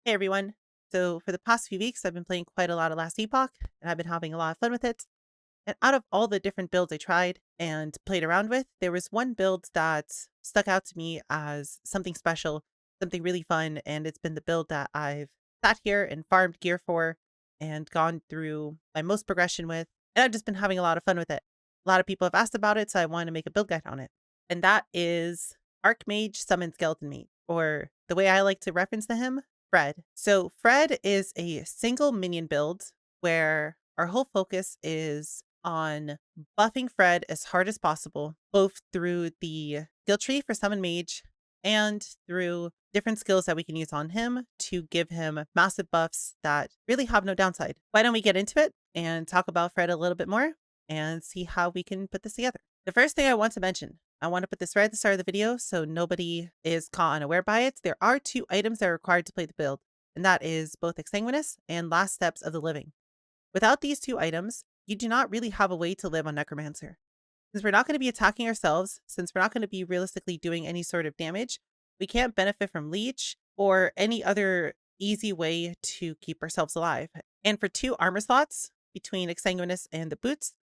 Hey everyone. So for the past few weeks, I've been playing quite a lot of Last Epoch, and I've been having a lot of fun with it. And out of all the different builds I tried and played around with, there was one build that stuck out to me as something special, something really fun, and it's been the build that I've sat here and farmed gear for and gone through my most progression with, and I've just been having a lot of fun with it. A lot of people have asked about it, so I wanted to make a build guide on it. And that is Archmage Summon Skeleton Mage, or the way I like to reference to him, Fred. So Fred is a single minion build where our whole focus is on buffing Fred as hard as possible, both through the skill tree for Summon Mage and through different skills that we can use on him to give him massive buffs that really have no downside. Why don't we get into it and talk about Fred a little bit more and see how we can put this together? The first thing I want to mention, I want to put this right at the start of the video so nobody is caught unaware by it. There are two items that are required to play the build, and that is both Exsanguinous and Last Steps of the Living. Without these two items, you do not really have a way to live on Necromancer. Since we're not going to be attacking ourselves, since we're not going to be realistically doing any sort of damage, we can't benefit from Leech or any other easy way to keep ourselves alive. And for two armor slots between Exsanguinous and the boots,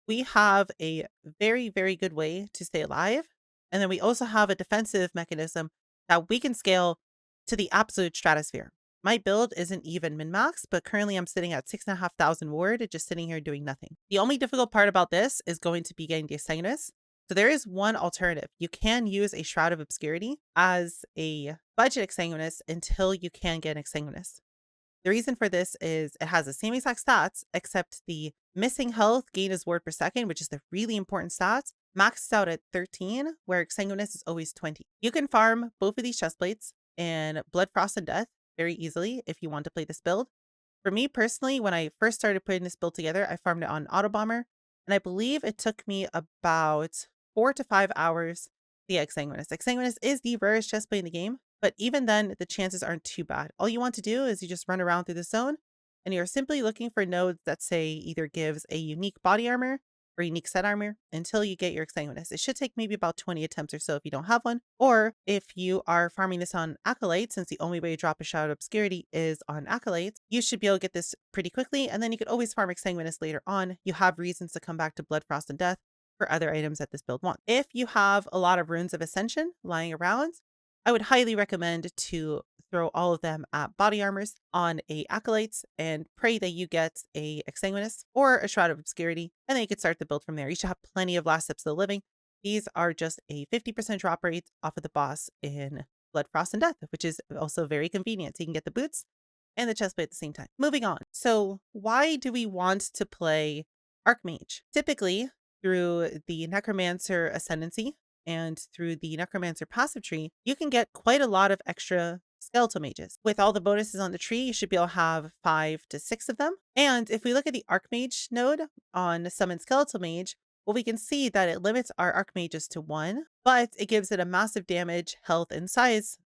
we have a very, very good way to stay alive. And then we also have a defensive mechanism that we can scale to the absolute stratosphere. My build isn't even min-max, but currently I'm sitting at 6,500 ward, just sitting here doing nothing. The only difficult part about this is going to be getting the Exsanguinous. So there is one alternative. You can use a Shroud of Obscurity as a budget Exsanguinous until you can get an Exsanguinous. The reason for this is it has the same exact stats, except the missing health gain is ward per second, which is the really important stats, maxes out at 13, where Exsanguinous is always 20. You can farm both of these chest plates in Blood, Frost, and Death very easily if you want to play this build. For me personally, when I first started putting this build together, I farmed it on Auto Bomber, and I believe it took me about 4 to 5 hours to get Exsanguinous. Exsanguinous is the rarest chest plate in the game, but even then, the chances aren't too bad. All you want to do is you just run around through the zone, and you're simply looking for nodes that say either gives a unique body armor or unique set armor until you get your Exsanguinous. It should take maybe about 20 attempts or so if you don't have one. Or if you are farming this on Acolyte, since the only way to drop a Shadow of Obscurity is on Acolyte, you should be able to get this pretty quickly, and then you could always farm Exsanguinous later on. You have reasons to come back to Blood, Frost, and Death for other items that this build wants. If you have a lot of Runes of Ascension lying around, I would highly recommend to throw all of them at body armors on a Acolytes and pray that you get a Exsanguinous or a Shroud of Obscurity, and then you could start the build from there. You should have plenty of Last Steps of the Living. These are just a 50% drop rate off of the boss in Blood, Frost, and Death, which is also very convenient. So you can get the boots and the chestplate at the same time. Moving on. So why do we want to play Archmage? Typically, through the Necromancer Ascendancy and through the Necromancer passive tree, you can get quite a lot of extra skeletal mages. With all the bonuses on the tree, you should be able to have 5 to 6 of them. And if we look at the Archmage node on Summon Skeletal Mage, well, we can see that it limits our Archmages to 1, but it gives it a massive damage, health, and size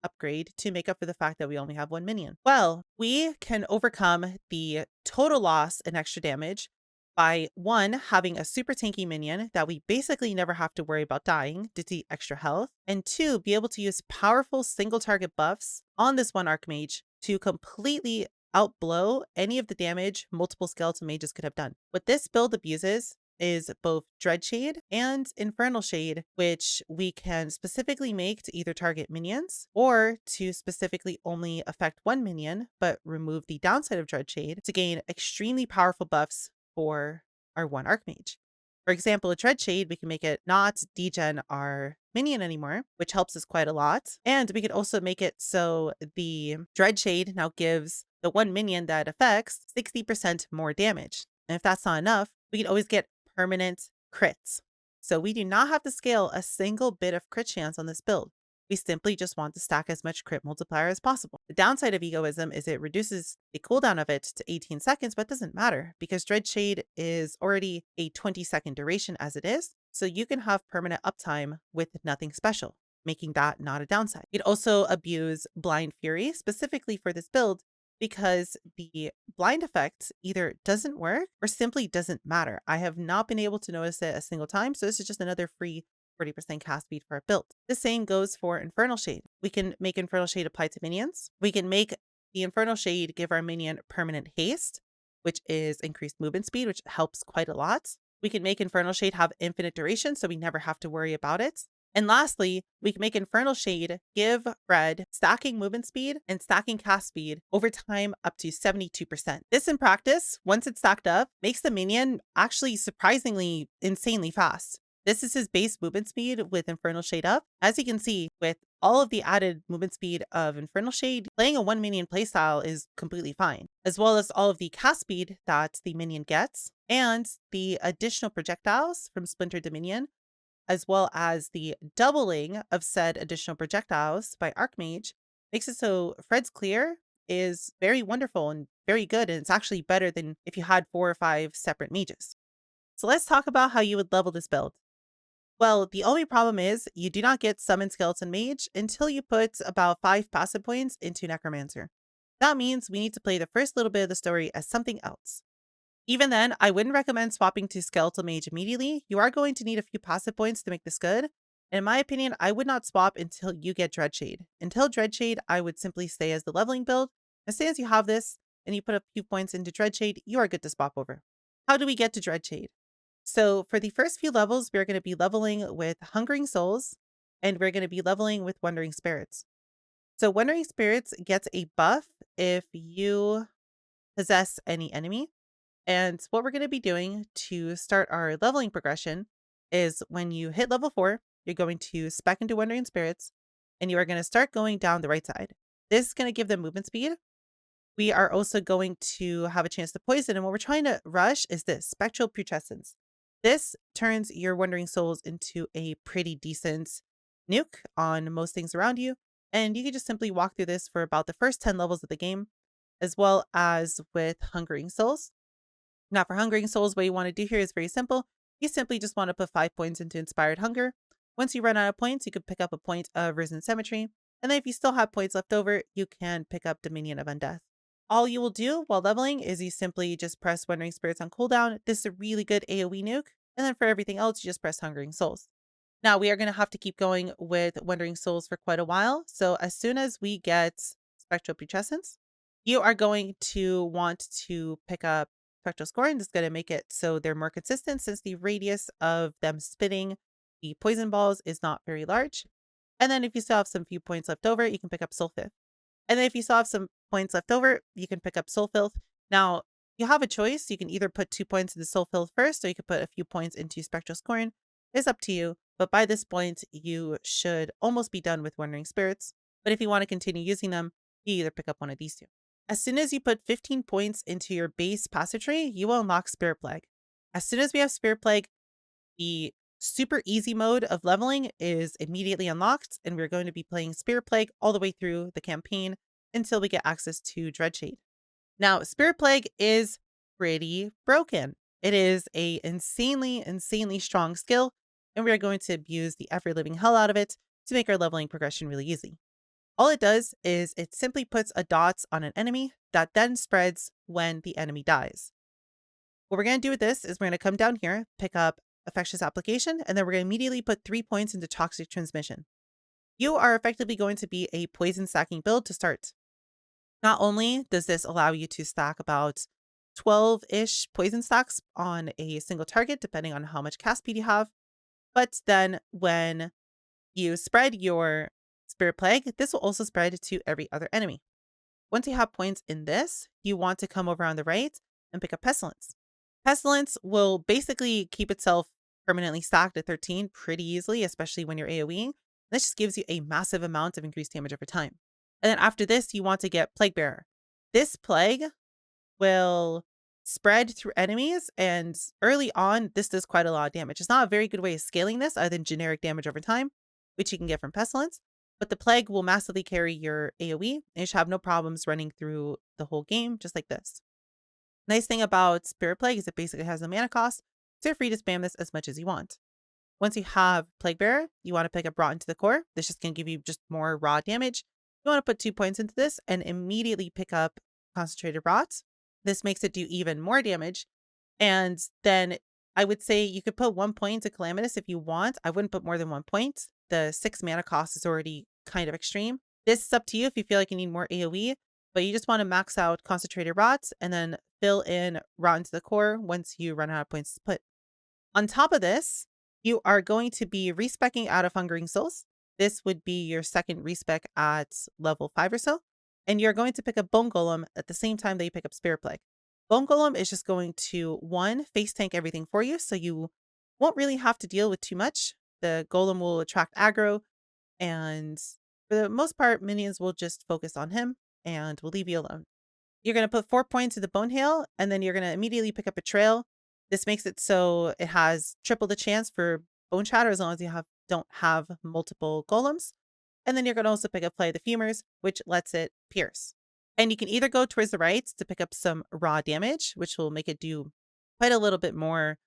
upgrade to make up for the fact that we only have 1 minion. Well, we can overcome the total loss in extra damage by 1, having a super tanky minion that we basically never have to worry about dying due to the extra health, and 2, be able to use powerful single target buffs on this one Archmage to completely outblow any of the damage multiple skeletal mages could have done. What this build abuses is both Dread Shade and Infernal Shade, which we can specifically make to either target minions or to specifically only affect 1 minion, but remove the downside of Dread Shade to gain extremely powerful buffs for our one Archmage. For example, a Dread Shade, we can make it not degen our minion anymore, which helps us quite a lot. And we could also make it so the Dread Shade now gives the 1 minion that affects 60% more damage. And if that's not enough, we can always get permanent crits. So we do not have to scale a single bit of crit chance on this build. We simply just want to stack as much crit multiplier as possible. The downside of Egoism is it reduces the cooldown of it to 18 seconds, but it doesn't matter because Dread Shade is already a 20-second duration as it is. So you can have permanent uptime with nothing special, making that not a downside. You'd also abuse Blind Fury specifically for this build because the blind effect either doesn't work or simply doesn't matter. I have not been able to notice it a single time, so this is just another free 40% cast speed for our build. The same goes for Infernal Shade. We can make Infernal Shade apply to minions. We can make the Infernal Shade give our minion permanent haste, which is increased movement speed, which helps quite a lot. We can make Infernal Shade have infinite duration, so we never have to worry about it. And lastly, we can make Infernal Shade give Fred stacking movement speed and stacking cast speed over time up to 72%. This in practice, once it's stacked up, makes the minion actually surprisingly insanely fast. This is his base movement speed with Infernal Shade up. As you can see, with all of the added movement speed of Infernal Shade, playing a one minion playstyle is completely fine, as well as all of the cast speed that the minion gets, and the additional projectiles from Splinter Dominion, as well as the doubling of said additional projectiles by Archmage, makes it so Fred's clear is very wonderful and very good, and it's actually better than if you had 4 or 5 separate mages. So let's talk about how you would level this build. Well, the only problem is you do not get Summon Skeleton Mage until you put about 5 passive points into Necromancer. That means we need to play the first little bit of the story as something else. Even then, I wouldn't recommend swapping to Skeletal Mage immediately. You are going to need a few passive points to make this good. And in my opinion, I would not swap until you get Dreadshade. Until Dreadshade, I would simply stay as the leveling build. As soon as you have this and you put a few points into Dreadshade, you are good to swap over. How do we get to Dreadshade? So for the first few levels, we're going to be leveling with Hungering Souls, and we're going to be leveling with Wandering Spirits. So Wandering Spirits gets a buff if you possess any enemy. And what we're going to be doing to start our leveling progression is when you hit level 4, you're going to spec into Wandering Spirits, and you are going to start going down the right side. This is going to give them movement speed. We are also going to have a chance to poison, and what we're trying to rush is this, Spectral Putrescence. This turns your Wandering Souls into a pretty decent nuke on most things around you, and you can just simply walk through this for about the first 10 levels of the game, as well as with Hungering Souls. Now for Hungering Souls, what you want to do here is very simple. You simply just want to put 5 points into Inspired Hunger. Once you run out of points, you can pick up a point of Risen Symmetry, and then if you still have points left over, you can pick up Dominion of Undeath. All you will do while leveling is you simply just press Wandering Spirits on cooldown. This is a really good AoE nuke. And then for everything else, you just press Hungering Souls. Now we are going to have to keep going with Wandering Souls for quite a while. So as soon as we get Spectral Putrescence, you are going to want to pick up Spectral Scorn. This is going to make it so they're more consistent since the radius of them spitting the poison balls is not very large. And then if you still have some few points left over, you can pick up Soul Fifth. And then if you still have some points left over, you can pick up Soul Filth. Now, you have a choice. You can either put 2 points into Soul Filth first, or you could put a few points into Spectral Scorn. It's up to you. But by this point, you should almost be done with Wandering Spirits. But if you want to continue using them, you either pick up one of these two. As soon as you put 15 points into your base passive tree, you will unlock Spirit Plague. As soon as we have Spirit Plague, the super easy mode of leveling is immediately unlocked, and we're going to be playing Spirit Plague all the way through the campaign until we get access to Dreadshade. Now, Spirit Plague is pretty broken. It is a insanely strong skill, and we are going to abuse the ever-living hell out of it to make our leveling progression really easy. All it does is it simply puts a dot on an enemy that then spreads when the enemy dies. What we're going to do with this is we're going to come down here, pick up Infectious Application, and then we're going to immediately put 3 points into Toxic Transmission. You are effectively going to be a poison stacking build to start. Not only does this allow you to stack about 12-ish poison stacks on a single target, depending on how much cast speed you have, but then when you spread your Spirit Plague, this will also spread to every other enemy. Once you have points in this, you want to come over on the right and pick up Pestilence. Pestilence will basically keep itself permanently stacked at 13 pretty easily, especially when you're AoEing. This just gives you a massive amount of increased damage over time. And then after this, you want to get Plague Bearer. This plague will spread through enemies, and early on, this does quite a lot of damage. It's not a very good way of scaling this other than generic damage over time, which you can get from Pestilence, but the plague will massively carry your AoE, and you should have no problems running through the whole game, just like this. Nice thing about Spirit Plague is it basically has no mana cost, so you're free to spam this as much as you want. Once you have Plague Bearer, you want to pick up Rot into the core. This is going to give you just more raw damage. You want to put 2 points into this and immediately pick up Concentrated Rot. This makes it do even more damage. And then I would say you could put 1 point to Calamitous if you want. I wouldn't put more than 1 point. The 6 mana cost is already kind of extreme. This is up to you if you feel like you need more AoE. but you just want to max out Concentrated Rot and then fill in Rotten to the Core once you run out of points to put. On top of this, you are going to be respecking out of Hungering Souls. This would be your second respec at level 5 or so. And you're going to pick up Bone Golem at the same time that you pick up Spirit Plague. Bone Golem is just going to, one, face tank everything for you, so you won't really have to deal with too much. The Golem will attract aggro, and for the most part, minions will just focus on him and will leave you alone. You're going to put 4 points into Bone Hail, and then you're going to immediately pick up Betrayal. This makes it so it has triple the chance for Bone Shatter as long as you don't have multiple golems. And then you're going to also pick up Play of the Fumers, which lets it pierce. And you can either go towards the right to pick up some raw damage, which will make it do quite a little bit more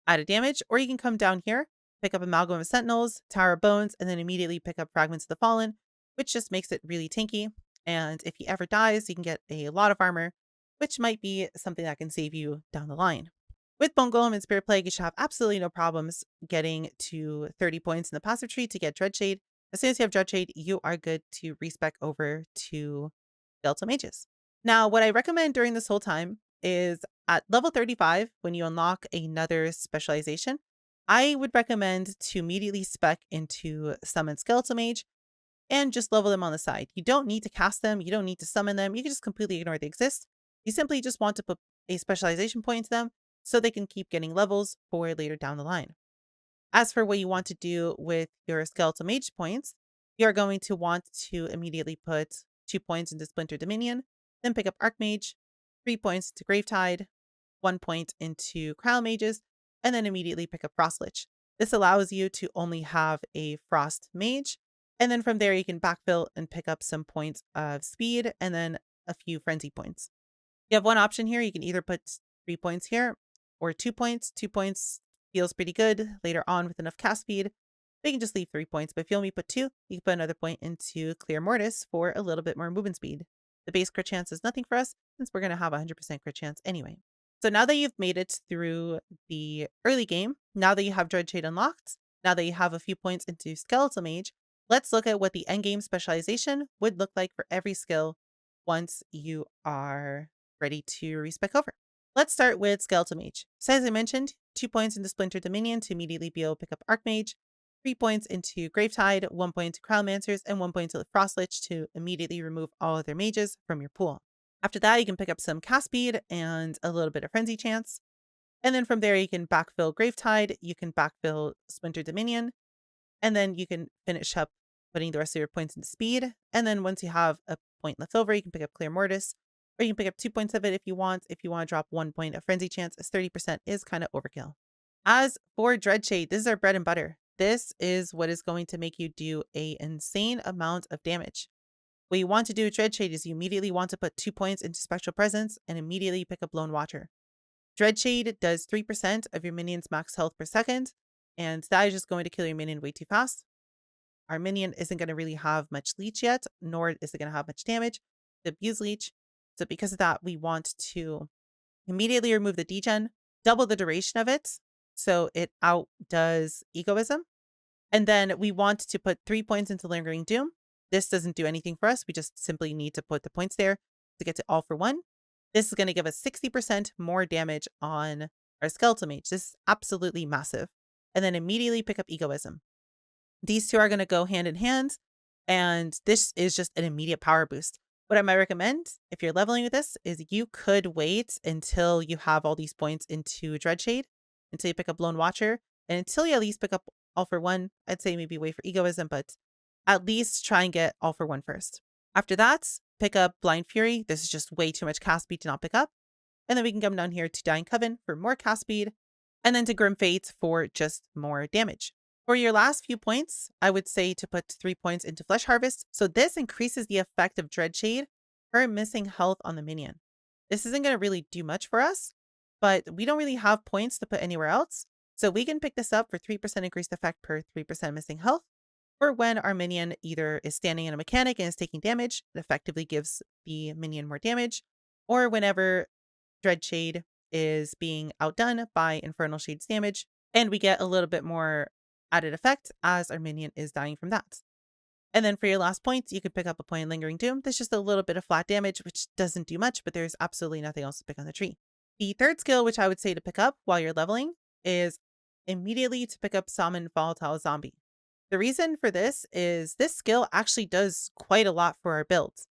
added damage, or you can come down here, pick up Amalgam of Sentinels, Tower of Bones, and then immediately pick up Fragments of the Fallen, which just makes it really tanky. And if he ever dies, you can get a lot of armor, which might be something that can save you down the line. With Bone Golem and Spirit Plague, you should have absolutely no problems getting to 30 points in the passive tree to get Dreadshade. As soon as you have Dreadshade, you are good to respec over to Skeletal Mages. Now, what I recommend during this whole time is at level 35, when you unlock another specialization, I would recommend to immediately spec into Summon Skeletal Mage and just level them on the side. You don't need to cast them. You don't need to summon them. You can just completely ignore they exist. You simply just want to put a specialization point into them so they can keep getting levels for later down the line. As for what you want to do with your Skeletal Mage points, you're going to want to immediately put 2 points into Splinter Dominion, then pick up Archmage, 3 points into Gravetide, 1 point into Crown Mages, and then immediately pick up Frostlich. This allows you to only have a Frost Mage, and then from there you can backfill and pick up some points of speed and then a few frenzy points. You have one option here. You can either put 3 points here or 2 points. 2 points feels pretty good later on with enough cast speed. They can just leave 3 points, but if you only put 2, you can put another point into Clear Mortis for a little bit more movement speed. The base crit chance is nothing for us since we're going to have 100% crit chance anyway. So now that you've made it through the early game, now that you have Dreadshade unlocked, now that you have a few points into Skeletal Mage, let's look at what the endgame specialization would look like for every skill once you are ready to respec over. Let's start with Skeletal Mage. So as I mentioned, 2 points into Splinter Dominion to immediately be able to pick up Archmage, 3 points into Gravetide, 1 point to Crownmancers, and 1 point to Frostlich to immediately remove all other mages from your pool. After that, you can pick up some cast speed and a little bit of frenzy chance. And then from there, you can backfill Gravetide, you can backfill Splinter Dominion, and then you can finish up putting the rest of your points into speed. And then once you have a point left over, you can pick up Clear Mortis, or you can pick up 2 points of it if you want. If you want to drop 1 point of frenzy chance, as 30% is kind of overkill. As for Dreadshade, this is our bread and butter. This is what is going to make you do an insane amount of damage. What you want to do with Dreadshade is you immediately want to put 2 points into Spectral Presence and immediately pick up Lone Watcher. Dreadshade does 3% of your minion's max health per second, and that is just going to kill your minion way too fast. Our minion isn't going to really have much leech yet, nor is it going to have much damage to abuse leech. So because of that, we want to immediately remove the degen, double the duration of it, so it outdoes Egoism. And then we want to put 3 points into Lingering Doom. This doesn't do anything for us. We just simply need to put the points there to get to all for 1. This is going to give us 60% more damage on our Skeletal Mage. This is absolutely massive. And then immediately pick up Egoism. These two are going to go hand in hand, and this is just an immediate power boost. What I might recommend, if you're leveling with this, is you could wait until you have all these points into Dreadshade, until you pick up Lone Watcher, and until you at least pick up all for 1. I'd say maybe wait for Egoism, but at least try and get all for 1 first. After that, pick up Blind Fury. This is just way too much cast speed to not pick up. And then we can come down here to Dying Coven for more cast speed, and then to Grim Fate for just more damage. For your last few points, I would say to put 3 points into Flesh Harvest. So this increases the effect of Dreadshade per missing health on the minion. This isn't going to really do much for us, but we don't really have points to put anywhere else. So we can pick this up for 3% increased effect per 3% missing health, or when our minion either is standing in a mechanic and is taking damage, it effectively gives the minion more damage, or whenever Dreadshade is being outdone by Infernal Shade's damage, and we get a little bit more added effect as our minion is dying from that. And then for your last points, you could pick up a point in Lingering Doom. There's just a little bit of flat damage, which doesn't do much, but there's absolutely nothing else to pick on the tree. The third skill, which I would say to pick up while you're leveling, is immediately to pick up Summon Volatile Zombie. The reason for this is this skill actually does quite a lot for our builds.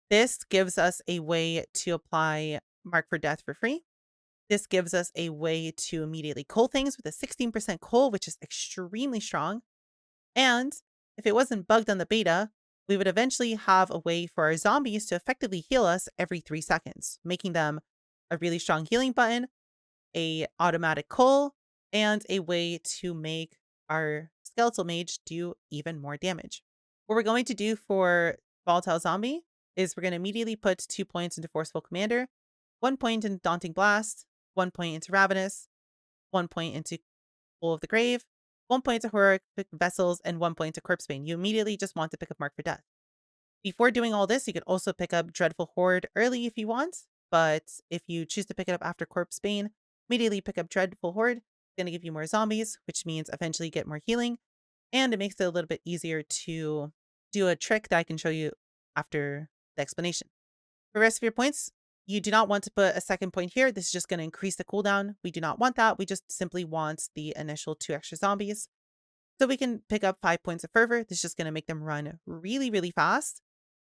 This gives us a way to apply Mark for Death for free. This gives us a way to immediately cull things with a 16% cull, which is extremely strong. And if it wasn't bugged on the beta, we would eventually have a way for our zombies to effectively heal us every 3 seconds, making them a really strong healing button, a automatic cull, and a way to make our skeletal mage do even more damage. What we're going to do for Volatile Zombie is we're going to immediately put 2 points into Forceful Commander, 1 point into Daunting Blast, 1 point into Ravenous, 1 point into Bowl of the Grave, 1 point to Heroic Vessels, and 1 point to Corpse Bane. You immediately just want to pick up Mark for Death. Before doing all this, you could also pick up Dreadful Horde early if you want, but if you choose to pick it up after Corpse Bane, immediately pick up Dreadful Horde. It's going to give you more zombies, which means eventually get more healing, and it makes it a little bit easier to do a trick that I can show you after the explanation. For the rest of your points, you do not want to put a second point here. This is just going to increase the cooldown. We do not want that. We just simply want the initial 2 extra zombies. So we can pick up 5 points of Fervor. This is just going to make them run really, really fast.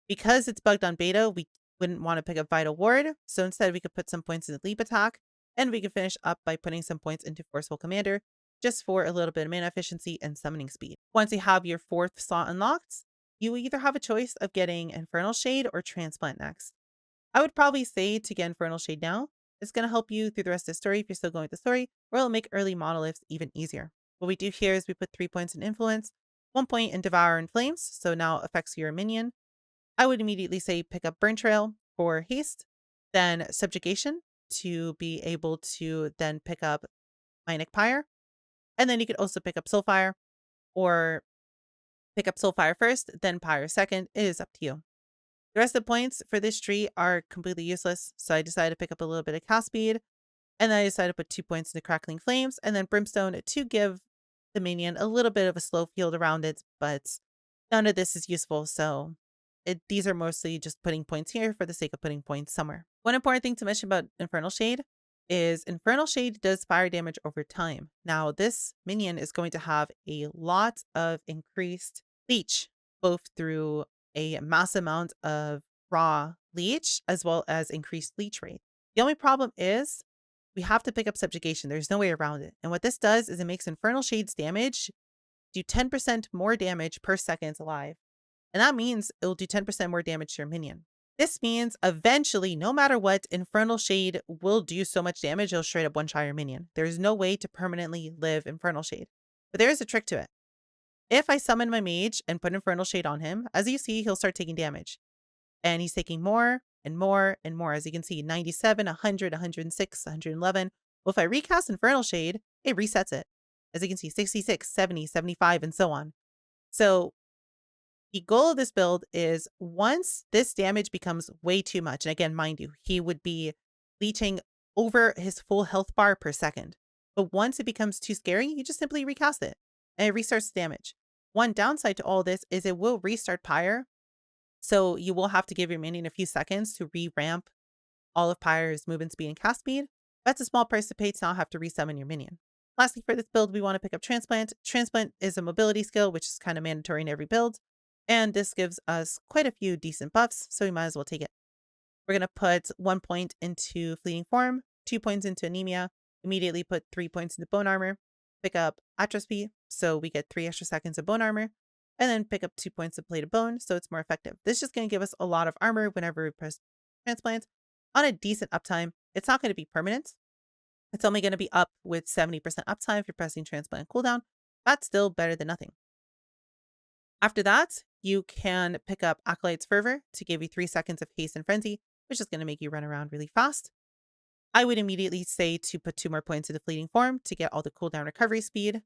Because it's bugged on beta, we wouldn't want to pick up Vital Ward. So instead, we could put some points into Leap Attack. And we can finish up by putting some points into Forceful Commander, just for a little bit of mana efficiency and summoning speed. Once you have your 4th slot unlocked, you either have a choice of getting Infernal Shade or Transplant next. I would probably say to get Infernal Shade now. It's going to help you through the rest of the story if you're still going with the story, or it'll make early monoliths even easier. What we do here is we put 3 points in Influence, 1 point in Devour and Flames, so now affects your minion. I would immediately say pick up Burn Trail for haste, then Subjugation to be able to then pick up Minic Pyre, and then you could also pick up Soulfire, or pick up Soulfire first, then Pyre second. It is up to you. The rest of the points for this tree are completely useless, so I decided to pick up a little bit of cast speed, and then I decided to put 2 points into Crackling Flames, and then Brimstone to give the minion a little bit of a slow field around it, but none of this is useful, so these are mostly just putting points here for the sake of putting points somewhere. One important thing to mention about Infernal Shade is Infernal Shade does fire damage over time. Now, this minion is going to have a lot of increased leech, both through a mass amount of raw leech as well as increased leech rate. The only problem is we have to pick up Subjugation. There's no way around it. And what this does is it makes Infernal Shade's damage do 10% more damage per second it's alive. And that means it will do 10% more damage to your minion. This means eventually, no matter what, Infernal Shade will do so much damage, it'll straight up one-shot your minion. There's no way to permanently live Infernal Shade. But there is a trick to it. If I summon my mage and put Infernal Shade on him, as you see, he'll start taking damage. And he's taking more and more and more. As you can see, 97, 100, 106, 111. Well, if I recast Infernal Shade, it resets it. As you can see, 66, 70, 75, and so on. So the goal of this build is once this damage becomes way too much, and again, mind you, he would be leeching over his full health bar per second. But once it becomes too scary, you just simply recast it, and it restarts damage. One downside to all this is it will restart Pyre, so you will have to give your minion a few seconds to re-ramp all of Pyre's movement speed and cast speed. That's a small price to pay to not have to resummon your minion. Lastly, for this build, we want to pick up Transplant. Transplant is a mobility skill, which is kind of mandatory in every build. And this gives us quite a few decent buffs, so we might as well take it. We're going to put 1 point into Fleeting Form, 2 points into Anemia, immediately put 3 points into Bone Armor, pick up Atrophy, so we get 3 extra seconds of Bone Armor, and then pick up 2 points of Plated Bone, so it's more effective. This is just going to give us a lot of armor whenever we press Transplant. On a decent uptime, it's not going to be permanent. It's only going to be up with 70% uptime if you're pressing Transplant cooldown. That's still better than nothing. After that, you can pick up Acolyte's Fervor to give you 3 seconds of haste and frenzy, which is going to make you run around really fast. I would immediately say to put 2 more points into Fleeting Form to get all the cooldown recovery speed.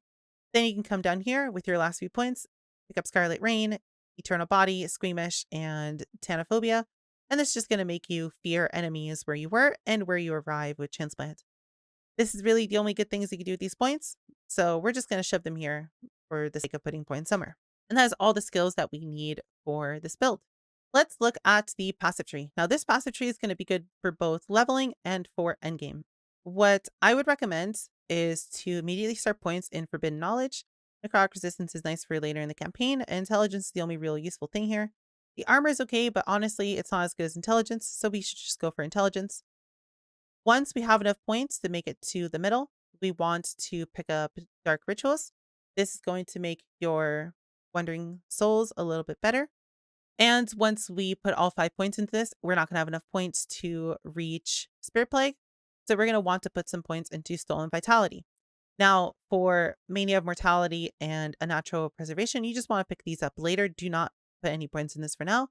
Then you can come down here with your last few points, pick up Scarlet Rain, Eternal Body, Squeamish, and Tanophobia. And this is just going to make you fear enemies where you were and where you arrive with Transplant. This is really the only good things you can do with these points, so we're just going to shove them here for the sake of putting points somewhere. And that is all the skills that we need for this build. Let's look at the passive tree. Now, this passive tree is going to be good for both leveling and for endgame. What I would recommend is to immediately start points in Forbidden Knowledge. Necrotic Resistance is nice for later in the campaign, and Intelligence is the only real useful thing here. The armor is okay, but honestly, it's not as good as Intelligence, so we should just go for Intelligence. Once we have enough points to make it to the middle, we want to pick up Dark Rituals. This is going to make your Wandering Souls a little bit better. And once we put all 5 points into this, we're not going to have enough points to reach Spirit Plague. So we're going to want to put some points into Stolen Vitality. Now, for Mania of Mortality and Unnatural Preservation, you just want to pick these up later. Do not put any points in this for now.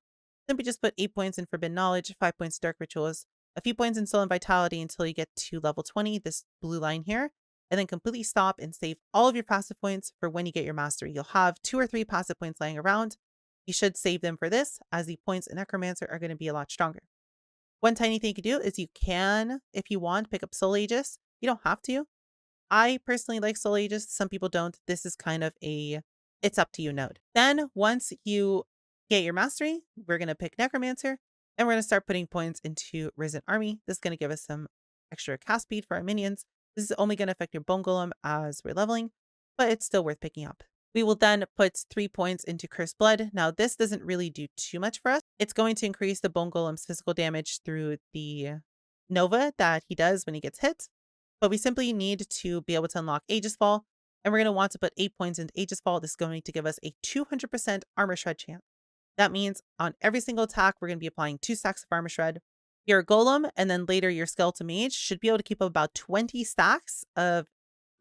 Simply just put 8 points in Forbidden Knowledge, 5 points Dark Rituals, a few points in Stolen Vitality until you get to level 20, this blue line here, and then completely stop and save all of your passive points for when you get your mastery. You'll have 2 or 3 passive points lying around. You should save them for this, as the points in Necromancer are going to be a lot stronger. One tiny thing you can do is you can, if you want, pick up Soul Aegis. You don't have to. I personally like Soul Aegis. Some people don't. This is kind of a it's up to you node. Then once you get your mastery, we're going to pick Necromancer, and we're going to start putting points into Risen Army. This is going to give us some extra cast speed for our minions. This is only going to affect your Bone Golem as we're leveling, but it's still worth picking up. We will then put 3 points into Cursed Blood. Now, this doesn't really do too much for us. It's going to increase the Bone Golem's physical damage through the Nova that he does when he gets hit. But we simply need to be able to unlock Aegis Fall, and we're going to want to put 8 points into Aegis Fall. This is going to give us a 200% Armor Shred chance. That means on every single attack, we're going to be applying 2 stacks of Armor Shred. Your Golem, and then later your Skeletal Mage, should be able to keep up about 20 stacks of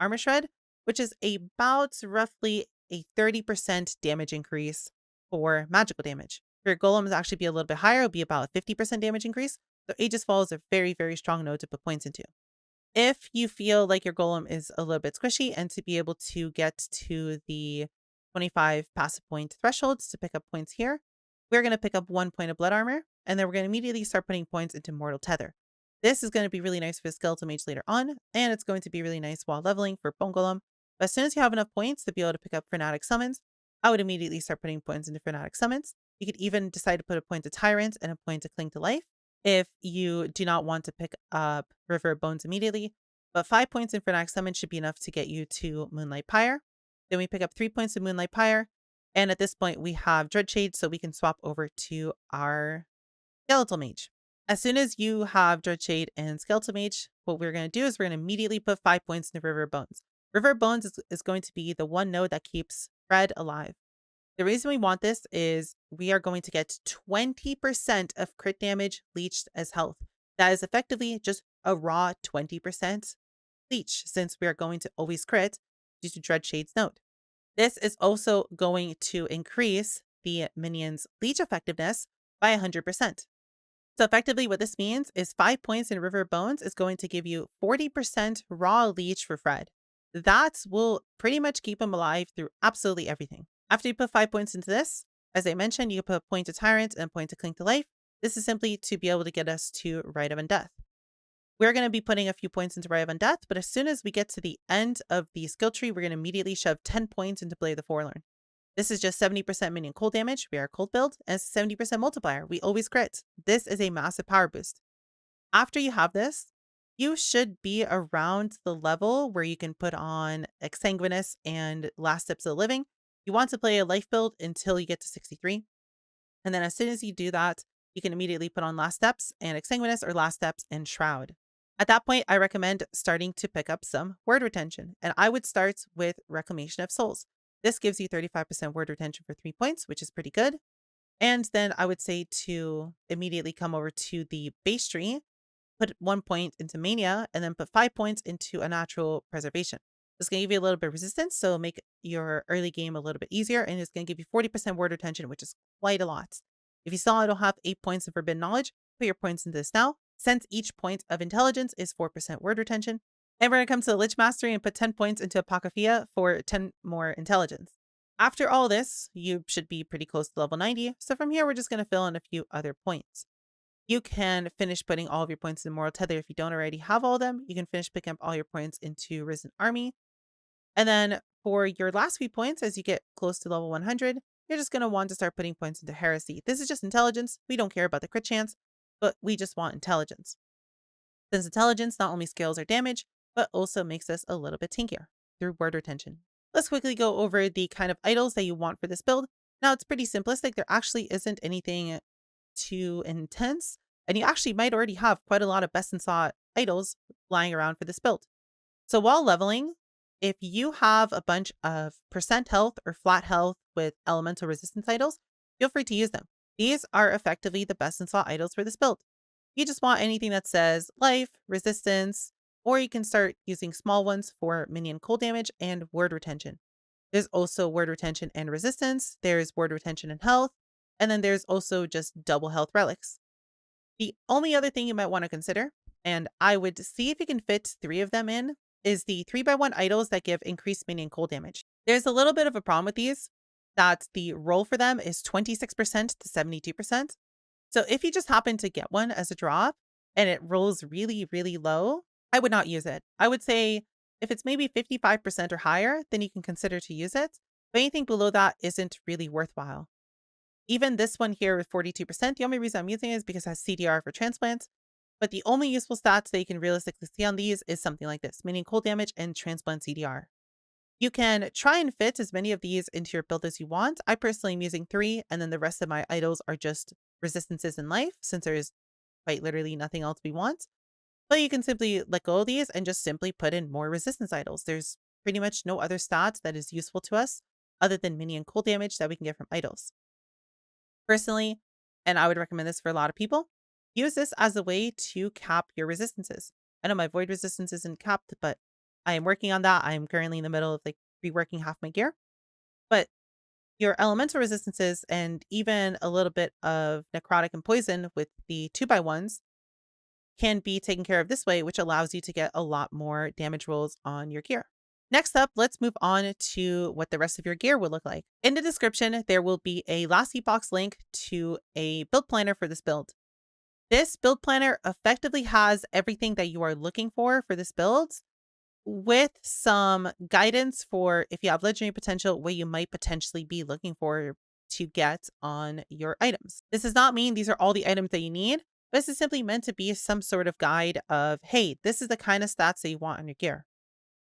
Armor Shred, which is about roughly a 30% damage increase for magical damage. For your Golem, to actually be a little bit higher, it'll be about a 50% damage increase. So Aegis Fall is a very, very strong node to put points into. If you feel like your Golem is a little bit squishy and to be able to get to the 25 passive point thresholds to pick up points here, we're going to pick up 1 point of Blood Armor, and then we're going to immediately start putting points into Mortal Tether. This is going to be really nice for the Skeletal Mage later on, and it's going to be really nice while leveling for Bone Golem. But as soon as you have enough points to be able to pick up Fanatic Summons, I would immediately start putting points into Fanatic Summons. You could even decide to put a point to Tyrant and a point to Cling to Life if you do not want to pick up River of Bones immediately. But 5 points in Fanatic Summon should be enough to get you to Moonlight Pyre. Then we pick up 3 points in Moonlight Pyre. And at this point, we have Dreadshade, so we can swap over to our Skeletal Mage. As soon as you have Dreadshade and Skeletal Mage, what we're going to do is we're going to immediately put 5 points into River of Bones. River of Bones is going to be the one node that keeps Fred alive. The reason we want this is we are going to get 20% of crit damage leached as health. That is effectively just a raw 20% leech, since we are going to always crit due to Dreadshade's node. This is also going to increase the minion's leech effectiveness by 100%. So effectively what this means is 5 points in River of Bones is going to give you 40% raw leech for Fred. That will pretty much keep him alive through absolutely everything. After you put 5 points into this, as I mentioned, you put a point to Tyrant and a point to Cling to Life. This is simply to be able to get us to Rite of Undeath. We're going to be putting a few points into Rite of Undeath, but as soon as we get to the end of the skill tree, we're going to immediately shove 10 points into Blade of the Forlorn. This is just 70% minion cold damage. We are a cold build, and it's a 70% multiplier. We always crit. This is a massive power boost. After you have this, you should be around the level where you can put on Exsanguinous and Last Steps of the Living. You want to play a life build until you get to 63. And then as soon as you do that, you can immediately put on Last Steps and Exsanguinous, or Last Steps and Shroud. At that point, I recommend starting to pick up some word retention, and I would start with Reclamation of Souls. This gives you 35% word retention for 3 points, which is pretty good. And then I would say to immediately come over to the base tree, put 1 point into Mania, and then put 5 points into Unnatural Preservation. This is going to give you a little bit of resistance, so make your early game a little bit easier, and it's going to give you 40% word retention, which is quite a lot. If you still don't have 8 points of Forbidden Knowledge, put your points into this now, since each point of Intelligence is 4% word retention. And we're going to come to the Lich Mastery and put 10 points into Apocophia for 10 more Intelligence. After all this, you should be pretty close to level 90, so from here we're just going to fill in a few other points. You can finish putting all of your points in Mortal Tether if you don't already have all of them. You can finish picking up all your points into Risen Army. And then For your last few points, as you get close to level 100, you're just going to want to start putting points into Heresy. This is just intelligence. We don't care about the crit chance, but we just want intelligence. Since intelligence not only scales our damage, but also makes us a little bit tankier through word retention. Let's quickly go over the kind of idols that you want for this build. Now, it's pretty simplistic. There actually isn't anything too intense, and you actually might already have quite a lot of best in slot idols lying around for this build. So while leveling, if you have a bunch of percent health or flat health with elemental resistance idols, feel free to use them. These are effectively the best in slot idols for this build. You just want anything that says life, resistance, or you can start using small ones for minion cold damage and word retention. There's also word retention and resistance. There's word retention and health. And then there's also just double health relics. The only other thing you might want to consider, and I would see if you can fit 3 of them in, is the 3x1 idols that give increased minion cold damage. There's a little bit of a problem with these, that the roll for them is 26% to 72%. So if you just happen to get one as a drop and it rolls really, really low, I would not use it. I would say if it's maybe 55% or higher, then you can consider to use it. But anything below that isn't really worthwhile. Even this one here with 42%, the only reason I'm using it is because it has CDR for transplants. But the only useful stats that you can realistically see on these is something like this, meaning cold damage and transplant CDR. You can try and fit as many of these into your build as you want. I personally am using 3, and then the rest of my idols are just resistances in life, since there is quite literally nothing else we want. But you can simply let go of these and just simply put in more resistance idols. There's pretty much no other stat that is useful to us other than minion cold damage that we can get from idols. Personally, and I would recommend this for a lot of people, use this as a way to cap your resistances. I know my void resistance isn't capped, but I am working on that. I am currently in the middle of reworking half my gear. But your elemental resistances and even a little bit of necrotic and poison with the 2x1s can be taken care of this way, which allows you to get a lot more damage rolls on your gear. Next up, let's move on to what the rest of your gear will look like. In the description, there will be a last epoch link to a build planner for this build. This build planner effectively has everything that you are looking for this build, with some guidance for if you have legendary potential, what you might potentially be looking for to get on your items. This does not mean these are all the items that you need, but this is simply meant to be some sort of guide of, hey, this is the kind of stats that you want on your gear.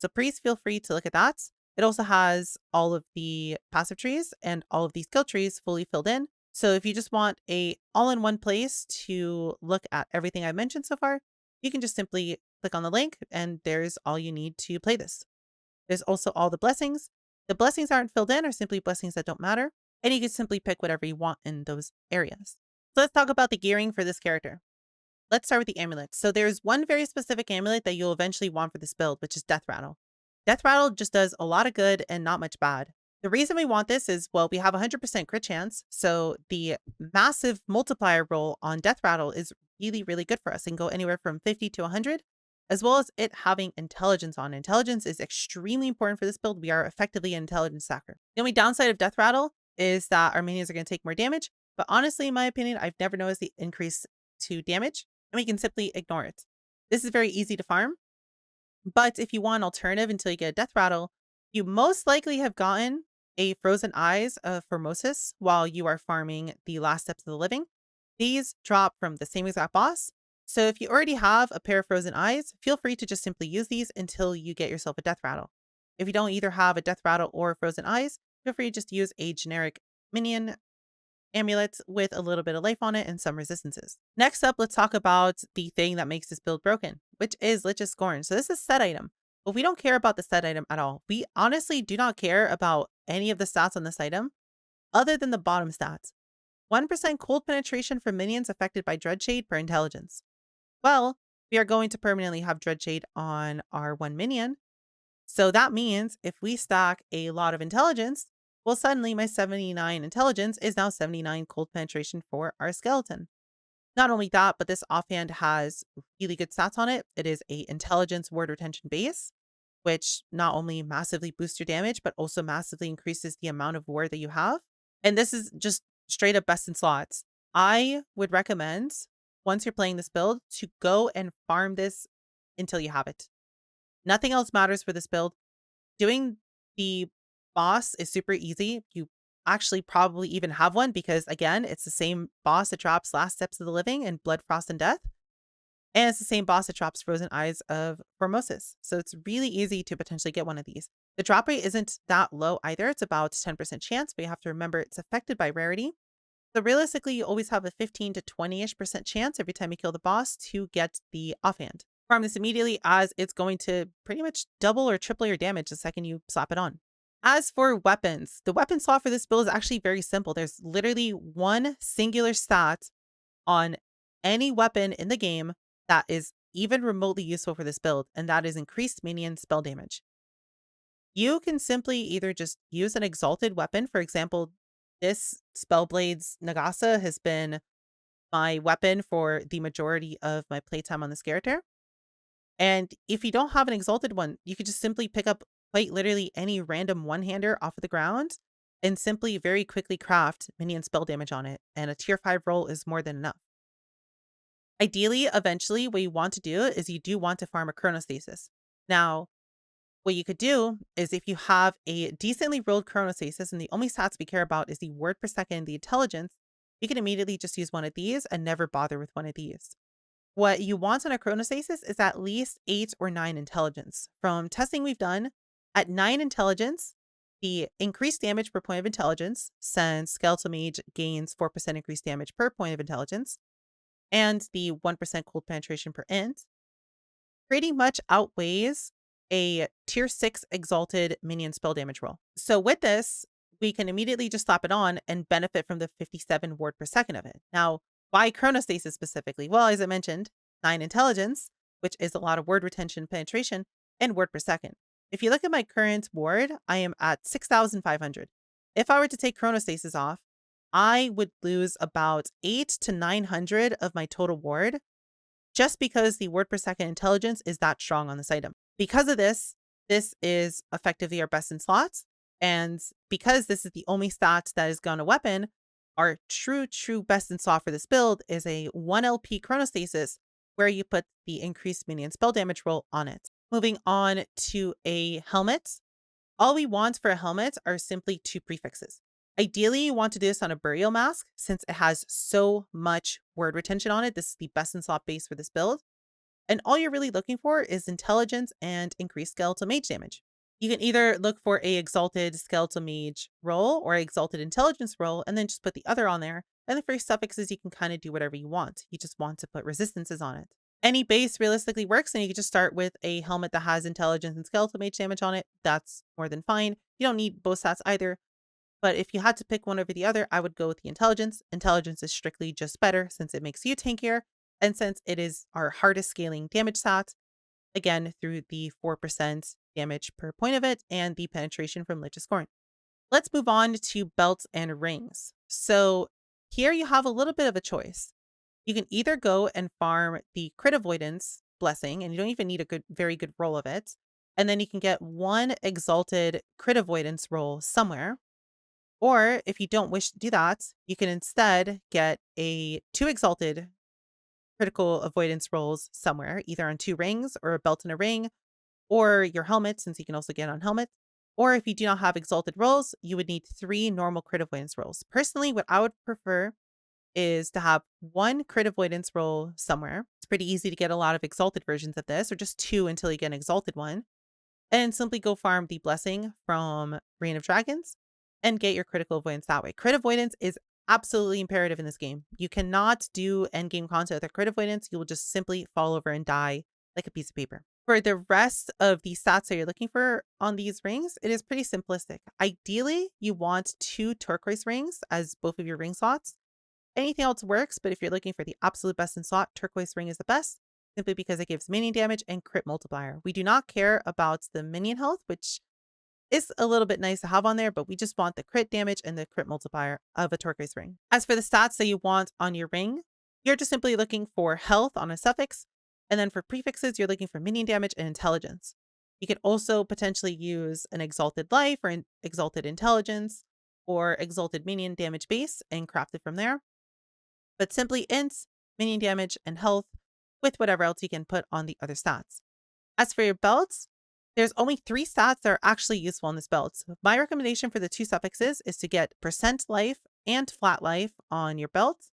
So please feel free to look at that. It also has all of the passive trees and all of these skill trees fully filled in. So if you just want a all-in-one place to look at everything I've mentioned so far, you can just simply click on the link and there's all you need to play this. There's also all the blessings. The blessings aren't filled in, or simply blessings that don't matter. And you can simply pick whatever you want in those areas. So let's talk about the gearing for this character. Let's start with the amulets. So there's one very specific amulet that you'll eventually want for this build, which is Death Rattle. Death Rattle just does a lot of good and not much bad. The reason we want this is, well, we have 100% crit chance. So the massive multiplier roll on Death Rattle is really, really good for us and go anywhere from 50 to 100, as well as it having intelligence on. Intelligence is extremely important for this build. We are effectively an intelligence stacker. The only downside of Death Rattle is that our minions are going to take more damage. But honestly, in my opinion, I've never noticed the increase to damage, and we can simply ignore it. This is very easy to farm, but if you want an alternative until you get a Death Rattle, you most likely have gotten a Frozen Eyes of Formosus while you are farming the Last Steps of the Living. These drop from the same exact boss. So if you already have a pair of Frozen Eyes, feel free to just simply use these until you get yourself a Death Rattle. If you don't either have a Death Rattle or Frozen Eyes, feel free to just use a generic minion amulet with a little bit of life on it and some resistances. Next up, let's talk about the thing that makes this build broken, which is Lich's Scorn. So this is a set item, but we don't care about the set item at all. We honestly do not care about any of the stats on this item other than the bottom stats. 1% cold penetration for minions affected by Dreadshade per intelligence. Well, we are going to permanently have Dreadshade on our one minion. So that means if we stack a lot of intelligence, well, suddenly my 79 intelligence is now 79 cold penetration for our skeleton. Not only that, but this offhand has really good stats on it. It is a intelligence word retention base, which not only massively boosts your damage, but also massively increases the amount of word that you have. And this is just straight up best in slots. I would recommend, once you're playing this build, to go and farm this until you have it. Nothing else matters for this build. Doing The boss is super easy. You actually probably even have one because, again, it's the same boss that drops Last Steps of the Living and Blood, Frost, and Death. And it's the same boss that drops Frozen Eyes of Formosus. So it's really easy to potentially get one of these. The drop rate isn't that low either. It's about 10% chance, but you have to remember it's affected by rarity. So realistically, you always have a 15 to 20-ish% chance every time you kill the boss to get the offhand. Farm this immediately as it's going to pretty much double or triple your damage the second you slap it on. As for weapons, the weapon slot for this build is actually very simple. There's literally one singular stat on any weapon in the game that is even remotely useful for this build, and that is increased minion spell damage. You can simply either just use an exalted weapon. For example, this Spellblade's Nagasa has been my weapon for the majority of my playtime on this character. And if you don't have an exalted one, you could just simply pick up quite literally any random one-hander off of the ground and simply very quickly craft minion spell damage on it. And a tier 5 roll is more than enough. Ideally, eventually, what you want to do is you do want to farm a chronostasis. Now, what you could do is if you have a decently rolled chronostasis and the only stats we care about is the word per second, the intelligence, you can immediately just use one of these and never bother with one of these. What you want on a chronostasis is at least 8 or 9 intelligence. From testing we've done, at 9 intelligence, the increased damage per point of intelligence, since Skeletal Mage gains 4% increased damage per point of intelligence, and the 1% cold penetration per int, pretty much outweighs a tier 6 exalted minion spell damage roll. So with this, we can immediately just slap it on and benefit from the 57 ward per second of it. Now, why chronostasis specifically? Well, as I mentioned, 9 intelligence, which is a lot of word retention penetration, and word per second. If you look at my current ward, I am at 6,500. If I were to take chronostasis off, I would lose about 8 to 900 of my total ward just because the word per second intelligence is that strong on this item. Because of this, this is effectively our best in slots. And because this is the only stat that is gone a weapon, our true best in slot for this build is a 1 LP chronostasis where you put the increased minion spell damage roll on it. Moving on to a helmet. All we want for a helmet are simply 2 prefixes. Ideally, you want to do this on a burial mask since it has so much word retention on it. This is the best in slot base for this build. And all you're really looking for is intelligence and increased skeletal mage damage. You can either look for a exalted skeletal mage roll or exalted intelligence roll and then just put the other on there. And the for suffixes, you can kind of do whatever you want. You just want to put resistances on it. Any base realistically works, and you can just start with a helmet that has intelligence and skeletal mage damage on it. That's more than fine. You don't need both stats either. But if you had to pick one over the other, I would go with the intelligence. Intelligence is strictly just better since it makes you tankier. And since it is our hardest scaling damage stat, again, through the 4% damage per point of it and the penetration from Lich's Scorn. Let's move on to belts and rings. So here you have a little bit of a choice. You can either go and farm the crit avoidance blessing, and you don't even need a very good roll of it. And then you can get 1 exalted crit avoidance roll somewhere. Or if you don't wish to do that, you can instead get a 2 exalted critical avoidance rolls somewhere, either on 2 rings or a belt and a ring, or your helmet, since you can also get on helmet. Or if you do not have exalted rolls, you would need 3 normal crit avoidance rolls. Personally, what I would prefer is to have 1 crit avoidance roll somewhere. It's pretty easy to get a lot of exalted versions of this, or just 2 until you get an exalted one. And simply go farm the blessing from Reign of Dragons and get your critical avoidance that way. Crit avoidance is absolutely imperative in this game. You cannot do endgame content with a crit avoidance. You will just simply fall over and die like a piece of paper. For the rest of the stats that you're looking for on these rings, it is pretty simplistic. Ideally, you want 2 turquoise rings as both of your ring slots. Anything else works, but if you're looking for the absolute best in slot, turquoise ring is the best, simply because it gives minion damage and crit multiplier. We do not care about the minion health, which is a little bit nice to have on there, but we just want the crit damage and the crit multiplier of a turquoise ring. As for the stats that you want on your ring, you're just simply looking for health on a suffix. And then for prefixes, you're looking for minion damage and intelligence. You could also potentially use an exalted life or an exalted intelligence or exalted minion damage base and craft it from there. But simply ints, minion damage, and health with whatever else you can put on the other stats. As for your belts, There's only 3 stats that are actually useful in this build. So my recommendation for the 2 suffixes is to get percent life and flat life on your belt,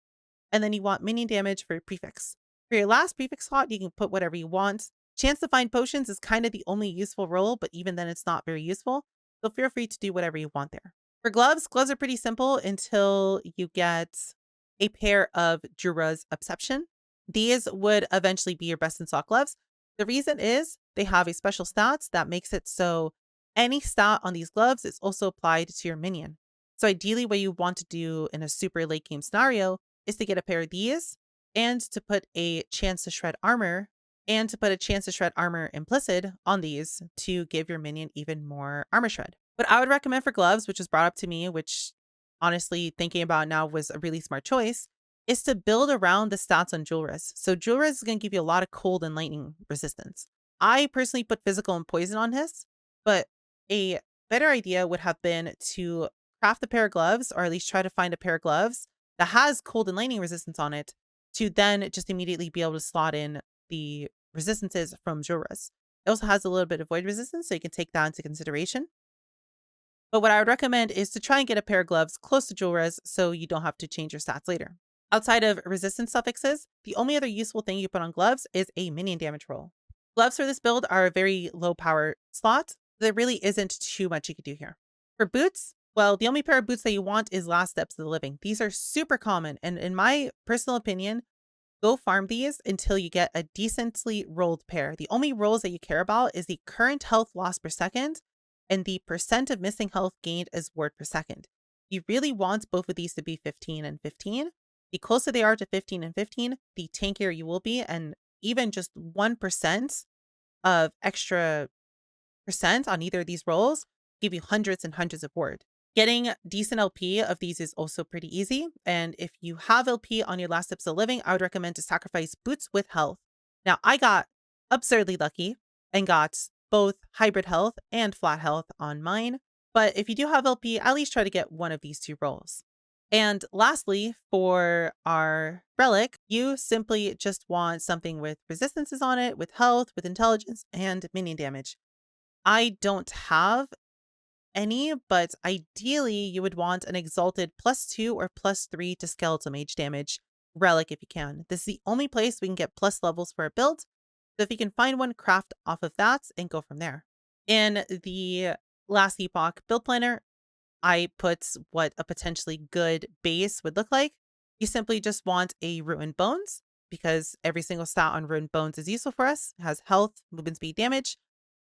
and then you want minion damage for your prefix. For your last prefix slot, you can put whatever you want. Chance to find potions is kind of the only useful role, but even then it's not very useful. So feel free to do whatever you want there. For gloves, gloves are pretty simple until you get a pair of Jura's Obsession. These would eventually be your best in stock gloves. The reason is they have a special stat that makes it so any stat on these gloves is also applied to your minion. So ideally what you want to do in a super late game scenario is to get a pair of these and to put a chance to shred armor implicit on these to give your minion even more armor shred. What I would recommend for gloves, which was brought up to me, which honestly thinking about now was a really smart choice, is to build around the stats on Jewelress. So Jewelress is going to give you a lot of cold and lightning resistance. I personally put physical and poison on his, but a better idea would have been to craft a pair of gloves, or at least try to find a pair of gloves that has cold and lightning resistance on it, to then just immediately be able to slot in the resistances from Jewelress. It also has a little bit of void resistance, so you can take that into consideration. But what I would recommend is to try and get a pair of gloves close to Jewelress so you don't have to change your stats later. Outside of resistance suffixes, the only other useful thing you put on gloves is a minion damage roll. Gloves for this build are a very low power slot. There really isn't too much you could do here. For boots, well, the only pair of boots that you want is Last Steps of the Living. These are super common, and in my personal opinion, go farm these until you get a decently rolled pair. The only rolls that you care about is the current health loss per second and the percent of missing health gained as ward per second. You really want both of these to be 15 and 15. The closer they are to 15 and 15, the tankier you will be, and even just 1% of extra percent on either of these rolls give you hundreds and hundreds of ward. Getting decent LP of these is also pretty easy, and if you have LP on your Last Steps of Living, I would recommend to sacrifice boots with health. Now, I got absurdly lucky and got both hybrid health and flat health on mine, but if you do have LP, at least try to get one of these 2 rolls. And lastly, for our relic, you simply just want something with resistances on it, with health, with intelligence, and minion damage. I don't have any, but ideally you would want an exalted +2 or +3 to skeletal mage damage relic if you can. This is the only place we can get plus levels for a build. So if you can find one, craft off of that and go from there. In the last Epoch build planner, I put what a potentially good base would look like. You simply just want a Ruined Bones, because every single stat on Ruined Bones is useful for us. It has health, movement speed, damage.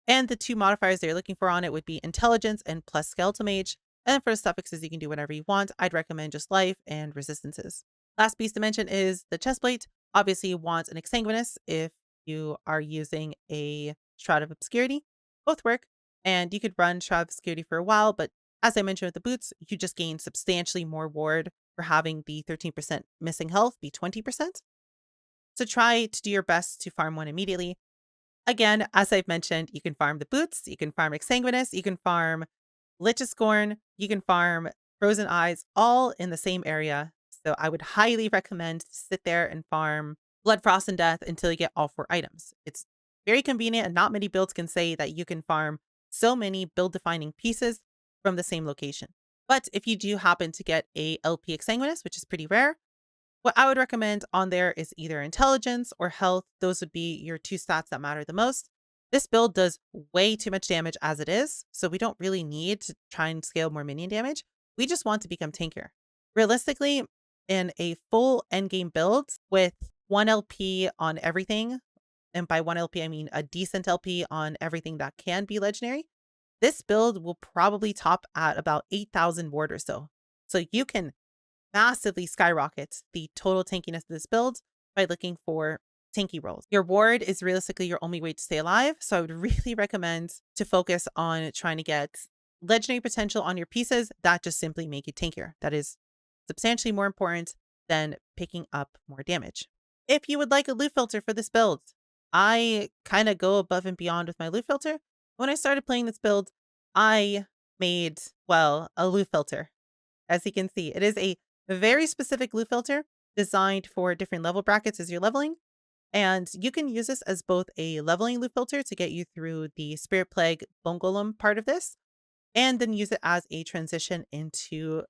And the 2 modifiers they're looking for on it would be intelligence and plus skeletal mage. And for the suffixes, you can do whatever you want. I'd recommend just life and resistances. Last piece to mention is the chestplate. Obviously, you want an exsanguinous if you are using a Shroud of Obscurity. Both work, and you could run Shroud of Obscurity for a while, but as I mentioned with the boots, you just gain substantially more ward for having the 13% missing health be 20%. So try to do your best to farm one immediately. Again, as I've mentioned, you can farm the boots, you can farm Exsanguinous, you can farm Lich's Scorn, you can farm Frozen Eyes, all in the same area. So I would highly recommend to sit there and farm Blood, Frost, and Death until you get all 4 items. It's very convenient, and not many builds can say that you can farm so many build-defining pieces from the same location. But if you do happen to get a LP Exsanguinous, which is pretty rare, what I would recommend on there is either intelligence or health. Those would be your 2 stats that matter the most. This build does way too much damage as it is, so we don't really need to try and scale more minion damage. We just want to become tankier. Realistically, in a full endgame build with 1 LP on everything, and by 1 LP I mean a decent LP on everything that can be legendary, this build will probably top at about 8,000 ward or so. So you can massively skyrocket the total tankiness of this build by looking for tanky rolls. Your ward is realistically your only way to stay alive, so I would really recommend to focus on trying to get legendary potential on your pieces that just simply make you tankier. That is substantially more important than picking up more damage. If you would like a loot filter for this build, I kind of go above and beyond with my loot filter. When I started playing this build, I made, well, a loot filter. As you can see, it is a very specific loot filter designed for different level brackets as you're leveling. And you can use this as both a leveling loot filter to get you through the Spirit Plague Bone Golem part of this, and then use it as a transition into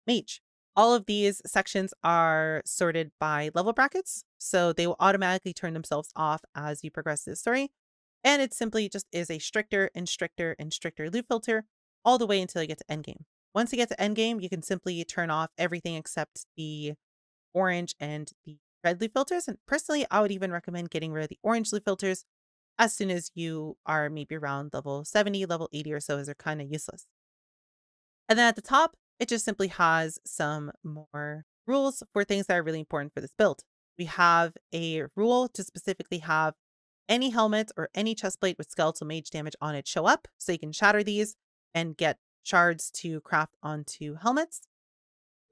Mage. All of these sections are sorted by level brackets, so they will automatically turn themselves off as you progress through the story. And it simply just is a stricter and stricter and stricter loot filter all the way until you get to endgame. Once you get to endgame, you can simply turn off everything except the orange and the red loot filters. And personally, I would even recommend getting rid of the orange loot filters as soon as you are maybe around level 70, level 80 or so, as they're kind of useless. And then at the top, it just simply has some more rules for things that are really important for this build. We have a rule to specifically have any helmet or any chestplate with skeletal mage damage on it show up, so you can shatter these and get shards to craft onto helmets.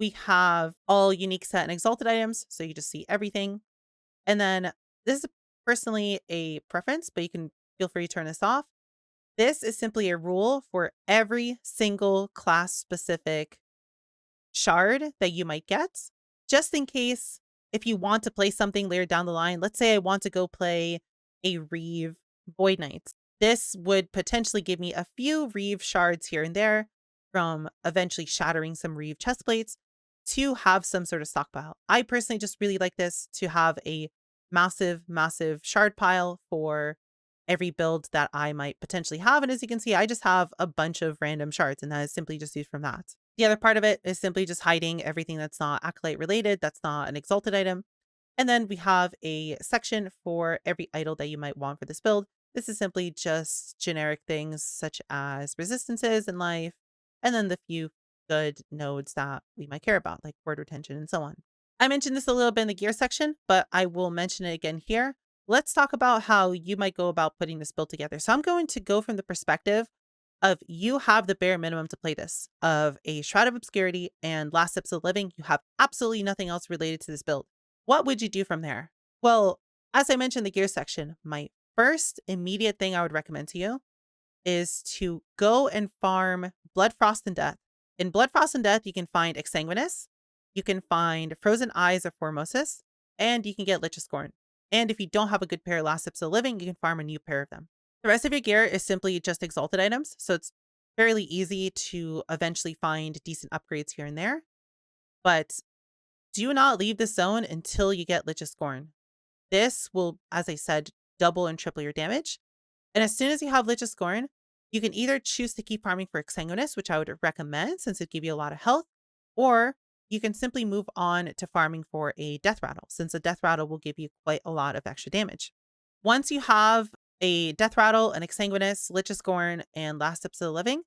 We have all unique set and exalted items, so you just see everything. And then this is personally a preference, but you can feel free to turn this off. This is simply a rule for every single class specific shard that you might get, just in case if you want to play something later down the line. Let's say I want to go play a Reeve Void Knight. This would potentially give me a few Reeve shards here and there from eventually shattering some Reeve chestplates to have some sort of stockpile. I personally just really like this to have a massive, massive shard pile for every build that I might potentially have. And as you can see, I just have a bunch of random shards, and that is simply just used from that. The other part of it is simply just hiding everything that's not Acolyte related, that's not an exalted item. And then we have a section for every idol that you might want for this build. This is simply just generic things such as resistances in life, and then the few good nodes that we might care about, like word retention and so on. I mentioned this a little bit in the gear section, but I will mention it again here. Let's talk about how you might go about putting this build together. So I'm going to go from the perspective of you have the bare minimum to play this, of a Shroud of Obscurity and Last Steps of the Living. You have absolutely nothing else related to this build. What would you do from there? Well, as I mentioned in the gear section, my first immediate thing I would recommend to you is to go and farm Blood, Frost, and Death. In Blood, Frost, and Death, you can find Exsanguinous, you can find Frozen Eyes of Formosus, and you can get Lich of Scorn. And if you don't have a good pair of Last Steps of the Living, you can farm a new pair of them. The rest of your gear is simply just exalted items, so it's fairly easy to eventually find decent upgrades here and there. But do not leave the zone until you get Lich of Scorn. This will, as I said, double and triple your damage. And as soon as you have Lich of Scorn, you can either choose to keep farming for Exsanguinous, which I would recommend since it'd give you a lot of health, or you can simply move on to farming for a Death Rattle, since a Death Rattle will give you quite a lot of extra damage. Once you have a Death Rattle, an Exsanguinous, Lich of Scorn, and Last Steps of the Living,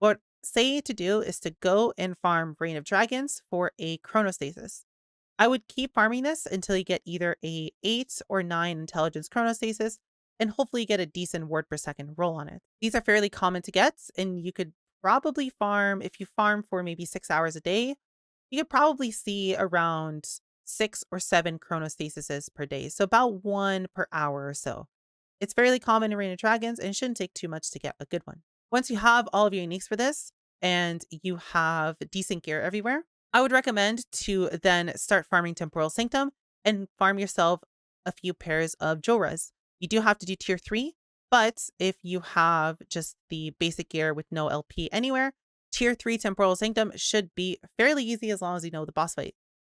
what I say to do is to go and farm Reign of Dragons for a Chronostasis. I would keep farming this until you get either a 8 or 9 Intelligence Chronostasis, and hopefully get a decent word per second roll on it. These are fairly common to get, and you could probably farm, if you farm for maybe 6 hours a day, you could probably see around 6 or 7 Chronostasises per day, so about 1 per hour or so. It's fairly common in Reign of Dragons, and it shouldn't take too much to get a good one. Once you have all of your uniques for this, and you have decent gear everywhere, I would recommend to then start farming Temporal Sanctum and farm yourself a few pairs of Joras. You do have to do tier 3, but if you have just the basic gear with no LP anywhere, tier 3 Temporal Sanctum should be fairly easy as long as you know the boss fight.